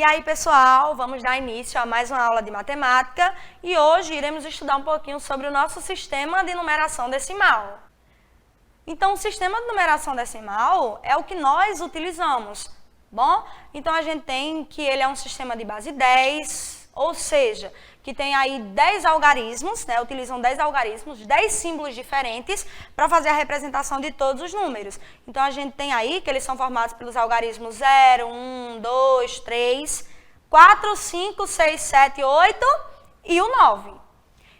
E aí, pessoal, vamos dar início a mais uma aula de matemática e hoje iremos estudar um pouquinho sobre o nosso sistema de numeração decimal. Então, o sistema de numeração decimal é o que nós utilizamos, bom? Então, a gente tem que ele é um sistema de base 10, ou seja, que tem aí 10 algarismos, né? Utilizam 10 algarismos, 10 símbolos diferentes para fazer a representação de todos os números. Então, a gente tem aí que eles são formados pelos algarismos 0, 1, 2, 3, 4, 5, 6, 7, 8 e o 9.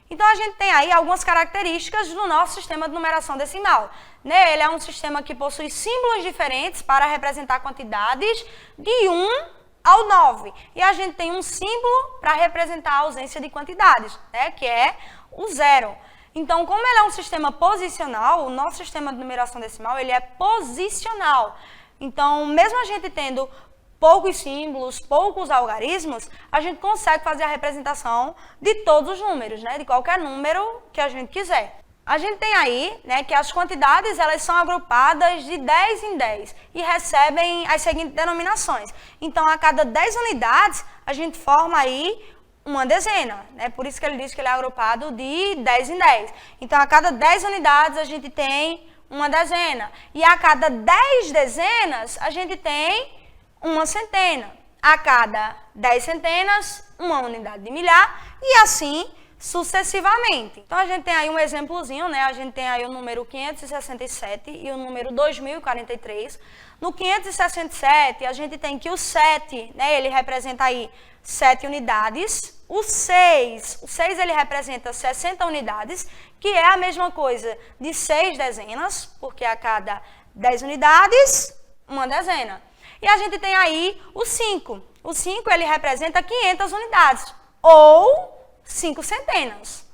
Então, a gente tem aí algumas características do nosso sistema de numeração decimal. Né? Ele é um sistema que possui símbolos diferentes para representar quantidades de 1 ao 9. E a gente tem um símbolo para representar a ausência de quantidades, né? Que é o 0. Então, como ele é um sistema posicional, o nosso sistema de numeração decimal ele é posicional. Então, mesmo a gente tendo poucos símbolos, poucos algarismos, a gente consegue fazer a representação de todos os números, né? De qualquer número que a gente quiser. A gente tem aí, né, que as quantidades elas são agrupadas de 10 em 10 e recebem as seguintes denominações. Então, a cada 10 unidades, a gente forma aí uma dezena, né? Por isso que ele diz que ele é agrupado de 10 em 10. Então, a cada 10 unidades, a gente tem uma dezena. E a cada 10 dezenas, a gente tem uma centena. A cada 10 centenas, uma unidade de milhar e assim sucessivamente. Então, a gente tem aí um exemplozinho, né? A gente tem aí o número 567 e o número 2043. No 567, a gente tem que o 7, né? Ele representa aí 7 unidades. O 6 ele representa 60 unidades, que é a mesma coisa de 6 dezenas, porque a cada 10 unidades, uma dezena. E a gente tem aí o 5. O 5, ele representa 500 unidades, ou 5 centenas.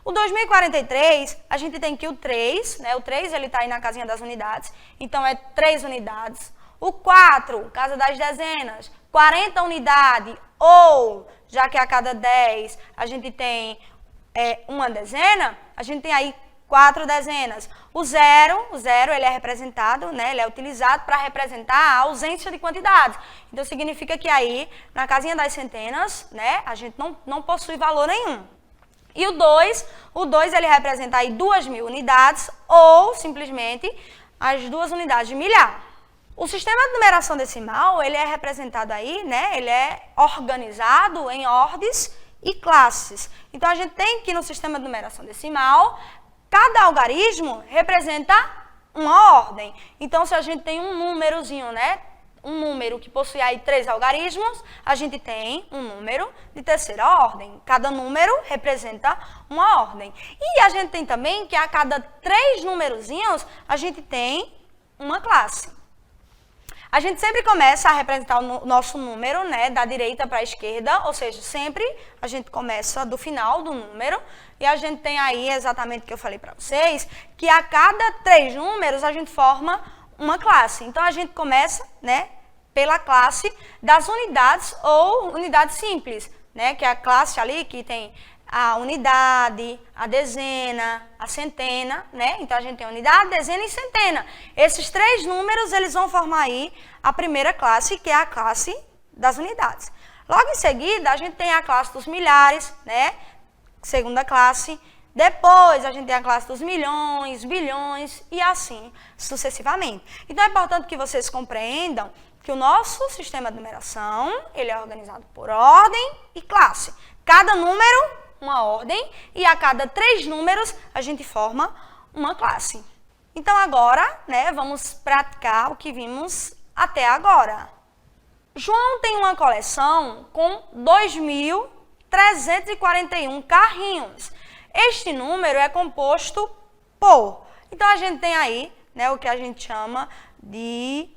O 2043, a gente tem que o 3, né? O 3 ele está aí na casinha das unidades, então é 3 unidades. O 4, casa das dezenas, 40 unidades, ou, já que a cada 10 a gente tem uma dezena, a gente tem aí 4 dezenas. O 0 ele é representado, né? Ele é utilizado para representar a ausência de quantidades. Então, significa que aí, na casinha das centenas, né? A gente não possui valor nenhum. E o 2 ele representa aí 2.000 unidades ou, simplesmente, as 2 unidades de milhar. O sistema de numeração decimal, ele é representado aí, né? Ele é organizado em ordens e classes. Então, a gente tem que, no sistema de numeração decimal, cada algarismo representa uma ordem. Então, se a gente tem um númerozinho, né? Um número que possui aí 3 algarismos, a gente tem um número de terceira ordem. Cada número representa uma ordem. E a gente tem também que a cada 3 numerozinhos, a gente tem uma classe. A gente sempre começa a representar o nosso número, né, da direita para a esquerda, ou seja, sempre a gente começa do final do número, e a gente tem aí exatamente o que eu falei para vocês, que a cada 3 números a gente forma uma classe. Então, a gente começa, né, pela classe das unidades ou unidade simples, né, que é a classe ali que tem a unidade, a dezena, a centena, né? Então, a gente tem unidade, dezena e centena. Esses 3 números, eles vão formar aí a primeira classe, que é a classe das unidades. Logo em seguida, a gente tem a classe dos milhares, né? Segunda classe. Depois, a gente tem a classe dos milhões, bilhões e assim sucessivamente. Então, é importante que vocês compreendam que o nosso sistema de numeração, ele é organizado por ordem e classe. Cada número, uma ordem, e a cada 3 números a gente forma uma classe. Então, agora, né, vamos praticar o que vimos até agora. João tem uma coleção com 2.341 carrinhos. Este número é composto por... Então, a gente tem aí, né, o que a gente chama de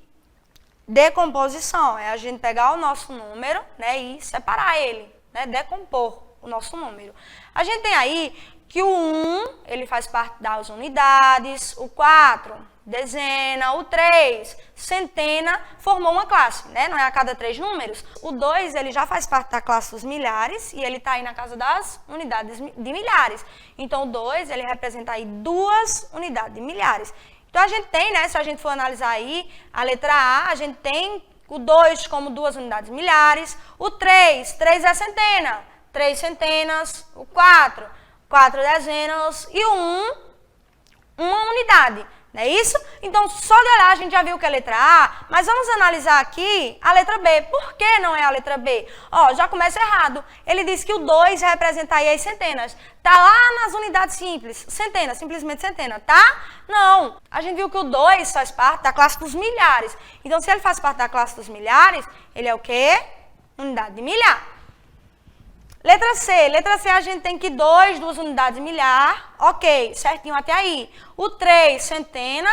decomposição. É a gente pegar o nosso número, né, e separar ele, né, decompor o nosso número. A gente tem aí que o 1, ele faz parte das unidades, o 4, dezena, o 3, centena, formou uma classe, né? Não é a cada 3 números. O 2, ele já faz parte da classe dos milhares e ele está aí na casa das unidades de milhares. Então, o 2, ele representa aí 2 unidades de milhares. Então, a gente tem, né? Se a gente for analisar aí, a letra A, a gente tem o 2 como 2 unidades milhares, o 3 é centena, 3 centenas, o 4 dezenas e o 1, uma unidade. Não é isso? Então, só de olhar a gente já viu que é a letra A, mas vamos analisar aqui a letra B. Por que não é a letra B? Ó, já começa errado. Ele diz que o 2 representa aí as centenas. Tá lá nas unidades simples. Centena, simplesmente centena, tá? Não. A gente viu que o 2 faz parte da classe dos milhares. Então, se ele faz parte da classe dos milhares, ele é o quê? Unidade de milhar. Letra C a gente tem que 2, 2 unidades milhar, ok, certinho até aí. O 3, centena,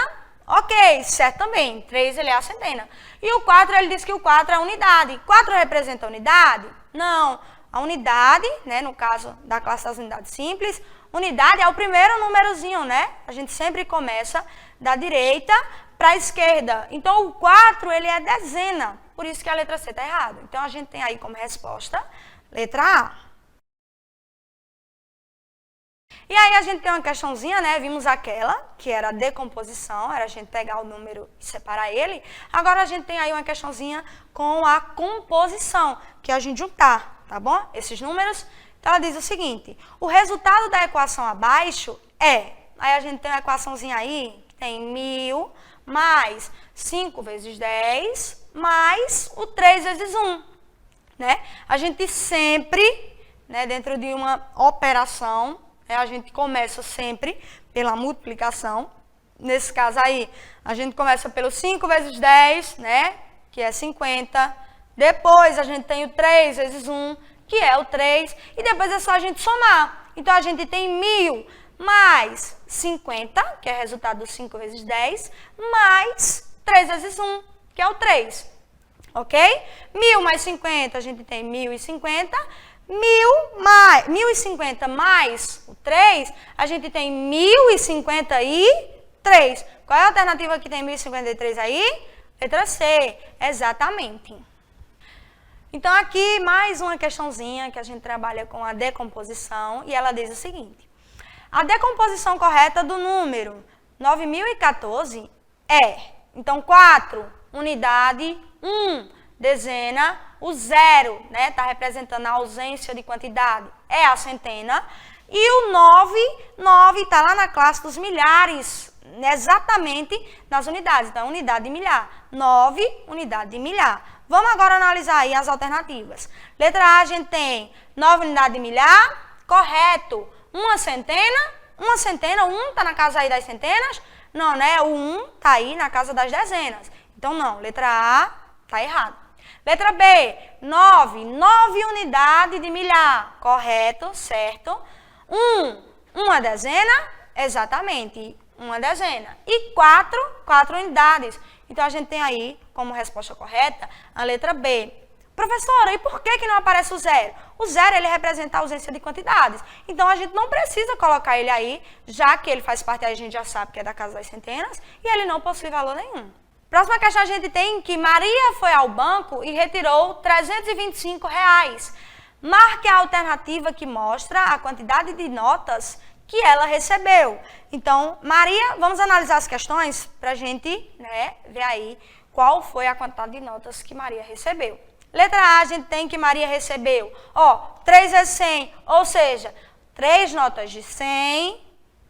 ok, certo também, 3 ele é a centena. E o 4, ele diz que o 4 é a unidade. 4 representa a unidade? Não, a unidade, né, no caso da classe das unidades simples, unidade é o primeiro númerozinho, né? A gente sempre começa da direita para a esquerda. Então, o 4, ele é dezena, por isso que a letra C está errada. Então, a gente tem aí como resposta letra A. E aí a gente tem uma questãozinha, né? Vimos aquela, que era a decomposição, era a gente pegar o número e separar ele. Agora a gente tem aí uma questãozinha com a composição, que é a gente juntar, tá bom? Esses números. Então ela diz o seguinte, o resultado da equação abaixo é... Aí a gente tem uma equaçãozinha aí, que tem 1000 mais 5 vezes 10 mais o 3 vezes 1. Né? A gente sempre, né, dentro de uma operação, né, a gente começa sempre pela multiplicação. Nesse caso aí, a gente começa pelo 5 vezes 10, né, que é 50. Depois a gente tem o 3 vezes 1, que é o 3. E depois é só a gente somar. Então, a gente tem 1000 mais 50, que é o resultado do 5 vezes 10, mais 3 vezes 1, que é o 3. Ok? 1000 mais 50, a gente tem 1050. 1050 mais o 3, a gente tem 1053. Qual é a alternativa que tem 1053 aí? Letra C, exatamente. Então, aqui mais uma questãozinha que a gente trabalha com a decomposição e ela diz o seguinte. A decomposição correta do número 9014 é, então, 4, unidade, 1, dezena, o 0, né, está representando a ausência de quantidade, é a centena, e o 9 está lá na classe dos milhares, exatamente nas unidades, então, unidade de milhar, 9, unidade de milhar. Vamos agora analisar aí as alternativas. Letra A, a gente tem 9 unidades de milhar, correto, uma centena, 1 está na casa aí das centenas, não, né, o 1 está aí na casa das dezenas, então não, letra A está errado. Letra B, 9 unidades de milhar, correto, certo. 1 dezena, exatamente, 1 dezena. E 4 unidades. Então, a gente tem aí, como resposta correta, a letra B. Professora, e por que não aparece o 0? O 0, ele representa a ausência de quantidades. Então, a gente não precisa colocar ele aí, já que ele faz parte, a gente já sabe que é da casa das centenas, e ele não possui valor nenhum. Próxima questão a gente tem que Maria foi ao banco e retirou R$325. Marque a alternativa que mostra a quantidade de notas que ela recebeu. Então, Maria, vamos analisar as questões para a gente, né, ver aí qual foi a quantidade de notas que Maria recebeu. Letra A, a gente tem que Maria recebeu, 3 vezes 100, ou seja, 3 notas de 100,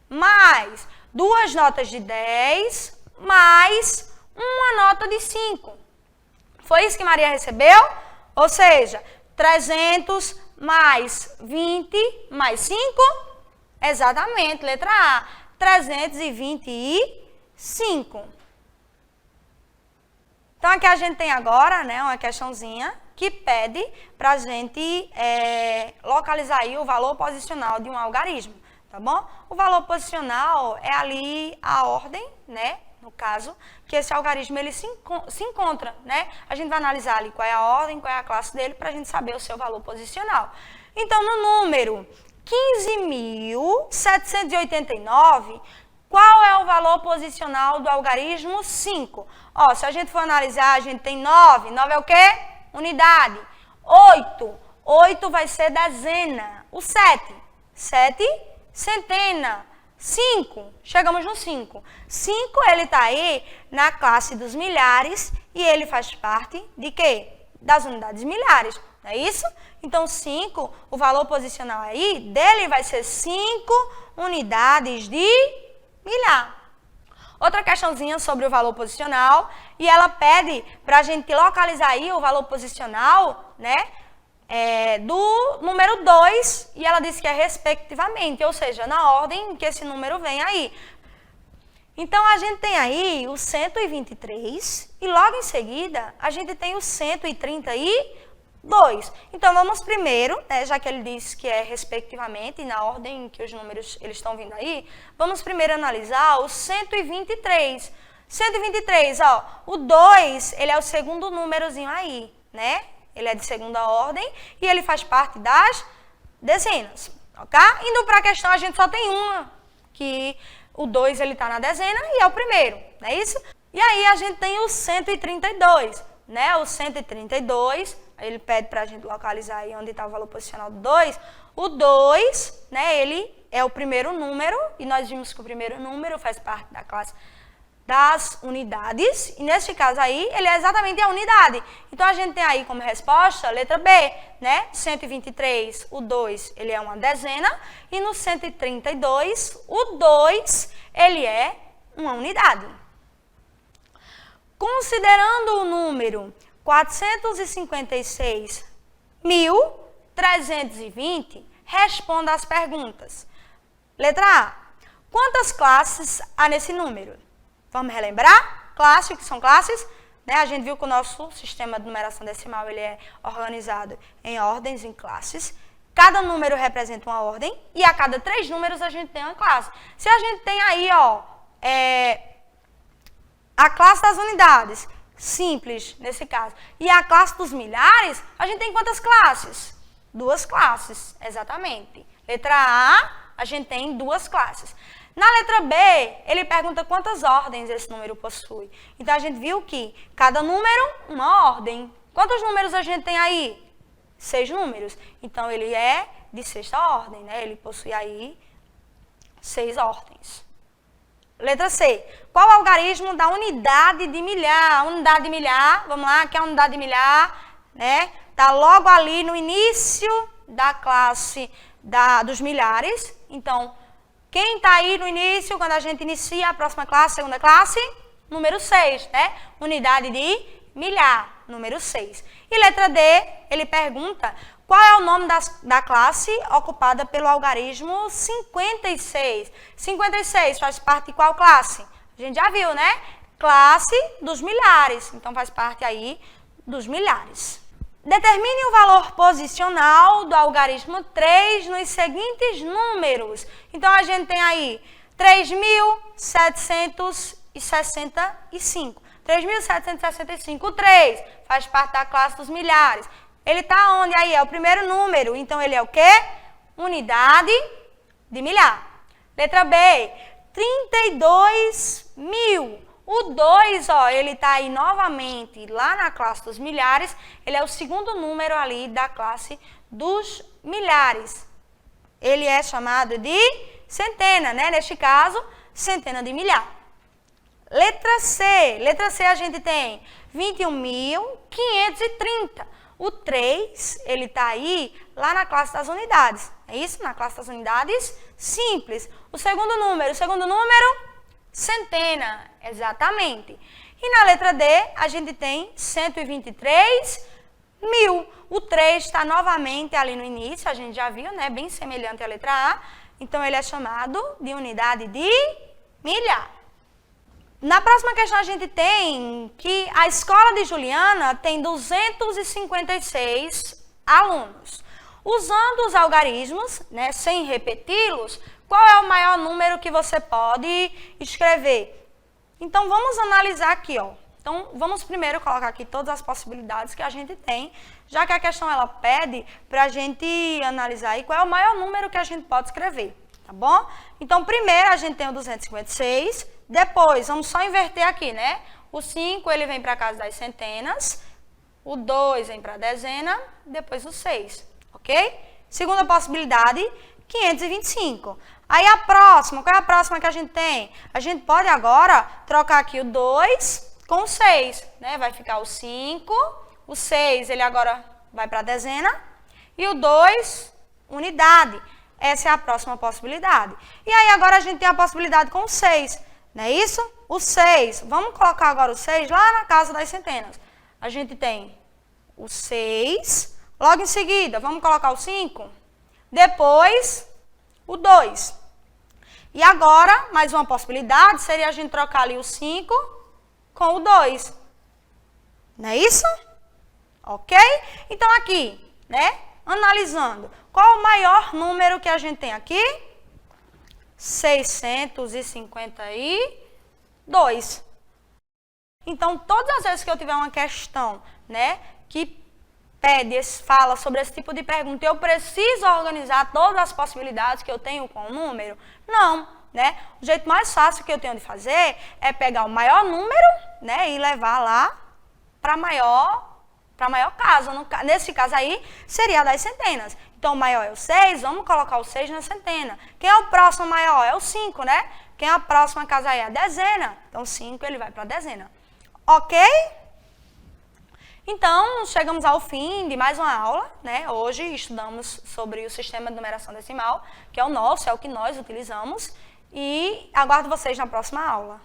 mais 2 notas de 10, mais uma nota de 5. Foi isso que Maria recebeu? Ou seja, 300 mais 20 mais 5? Exatamente, letra A, 325. Então, aqui a gente tem agora, né, uma questãozinha que pede para a gente localizar aí o valor posicional de um algarismo, tá bom? O valor posicional é ali a ordem, né? No caso, que esse algarismo ele se encontra, né? A gente vai analisar ali qual é a ordem, qual é a classe dele, para a gente saber o seu valor posicional. Então, no número 15.789, qual é o valor posicional do algarismo 5? Se a gente for analisar, a gente tem 9 é o quê? Unidade. 8 vai ser dezena. O 7, centena. 5, chegamos no 5. 5, ele está aí na classe dos milhares e ele faz parte de quê? Das unidades milhares, não é isso? Então, 5, o valor posicional aí dele vai ser 5 unidades de milhar. Outra questãozinha sobre o valor posicional, e ela pede para a gente localizar aí o valor posicional, né, do número 2, e ela diz que é respectivamente, ou seja, na ordem que esse número vem aí. Então, a gente tem aí o 123 e logo em seguida a gente tem o 132. Então, vamos primeiro, né, já que ele diz que é respectivamente, na ordem que os números eles estão vindo aí, vamos primeiro analisar o 123. 123, ó, o 2, ele é o segundo númerozinho aí, né? Ele é de segunda ordem e ele faz parte das dezenas, ok? Indo para a questão, a gente só tem uma, que o 2 ele está na dezena e é o primeiro, não é isso? E aí a gente tem o 132, né? O 132, ele pede para a gente localizar aí onde está o valor posicional do 2. O 2, né, ele é o primeiro número, e nós vimos que o primeiro número faz parte da classe das unidades, e neste caso aí, ele é exatamente a unidade. Então, a gente tem aí como resposta, letra B, né? 123, o 2, ele é uma dezena, e no 132, o 2, ele é uma unidade. Considerando o número 456.320, responda às perguntas. Letra A. Quantas classes há nesse número? Vamos relembrar? Classe, o que são classes? Né? A gente viu que o nosso sistema de numeração decimal ele é organizado em ordens, em classes. Cada número representa uma ordem e a cada 3 números a gente tem uma classe. Se a gente tem aí, ó, a classe das unidades, simples nesse caso, e a classe dos milhares, a gente tem quantas classes? 2 classes, exatamente. Letra A, a gente tem 2 classes. Na letra B, ele pergunta quantas ordens esse número possui. Então, a gente viu que cada número, uma ordem. Quantos números a gente tem aí? 6 números. Então, ele é de 6ª ordem, né? Ele possui aí 6 ordens. Letra C. Qual o algarismo da unidade de milhar? A unidade de milhar, vamos lá, que é a unidade de milhar, né? Está logo ali no início da classe dos milhares. Então, quem está aí no início, quando a gente inicia a próxima classe, segunda classe? Número 6, né? Unidade de milhar, número 6. E letra D, ele pergunta qual é o nome da classe ocupada pelo algarismo 56. 56 faz parte de qual classe? A gente já viu, né? Classe dos milhares. Então, faz parte aí dos milhares. Determine o valor posicional do algarismo 3 nos seguintes números. Então, a gente tem aí 3.765. 3.765. O 3 faz parte da classe dos milhares. Ele está onde aí? É o primeiro número. Então, ele é o quê? Unidade de milhar. Letra B. 32.000. O 2, ó, ele está aí novamente lá na classe dos milhares. Ele é o segundo número ali da classe dos milhares. Ele é chamado de centena, né? Neste caso, centena de milhar. Letra C. Letra C a gente tem 21.530. O 3, ele está aí lá na classe das unidades. É isso? Na classe das unidades simples. O segundo número centena, exatamente. E na letra D, a gente tem 123.000. O 3 está novamente ali no início, a gente já viu, né? Bem semelhante à letra A. Então, ele é chamado de unidade de milhar. Na próxima questão, a gente tem que a escola de Juliana tem 256 alunos. Usando os algarismos, né, sem repeti-los, qual é o maior número que você pode escrever? Então, vamos analisar aqui, ó. Então, vamos primeiro colocar aqui todas as possibilidades que a gente tem, já que a questão ela pede para a gente analisar aí qual é o maior número que a gente pode escrever, tá bom? Então, primeiro a gente tem o 256, depois, vamos só inverter aqui, né? O 5, ele vem para a casa das centenas, o 2 vem para a dezena, depois o 6, ok? Segunda possibilidade, 525. Aí a próxima, qual é a próxima que a gente tem? A gente pode agora trocar aqui o 2 com o 6, né? Vai ficar o 5, o 6 ele agora vai para a dezena e o 2, unidade. Essa é a próxima possibilidade. E aí agora a gente tem a possibilidade com o 6, não é isso? O 6, vamos colocar agora o 6 lá na casa das centenas. A gente tem o 6, logo em seguida, vamos colocar o 5, depois o 2. E agora, mais uma possibilidade, seria a gente trocar ali o 5 com o 2. Não é isso? Ok? Então aqui, né, analisando, qual o maior número que a gente tem aqui? 652. Então, todas as vezes que eu tiver uma questão, né, que fala sobre esse tipo de pergunta, eu preciso organizar todas as possibilidades que eu tenho com o número? Não, né? O jeito mais fácil que eu tenho de fazer é pegar o maior número, né, e levar lá para maior casa. Nesse caso aí, seria das centenas. Então, o maior é o 6, vamos colocar o 6 na centena. Quem é o próximo maior? É o 5, né? Quem é a próxima casa aí? É a dezena. Então, 5 ele vai para a dezena. Ok? Então, chegamos ao fim de mais uma aula, né? Hoje estudamos sobre o sistema de numeração decimal, que é o nosso, é o que nós utilizamos. E aguardo vocês na próxima aula.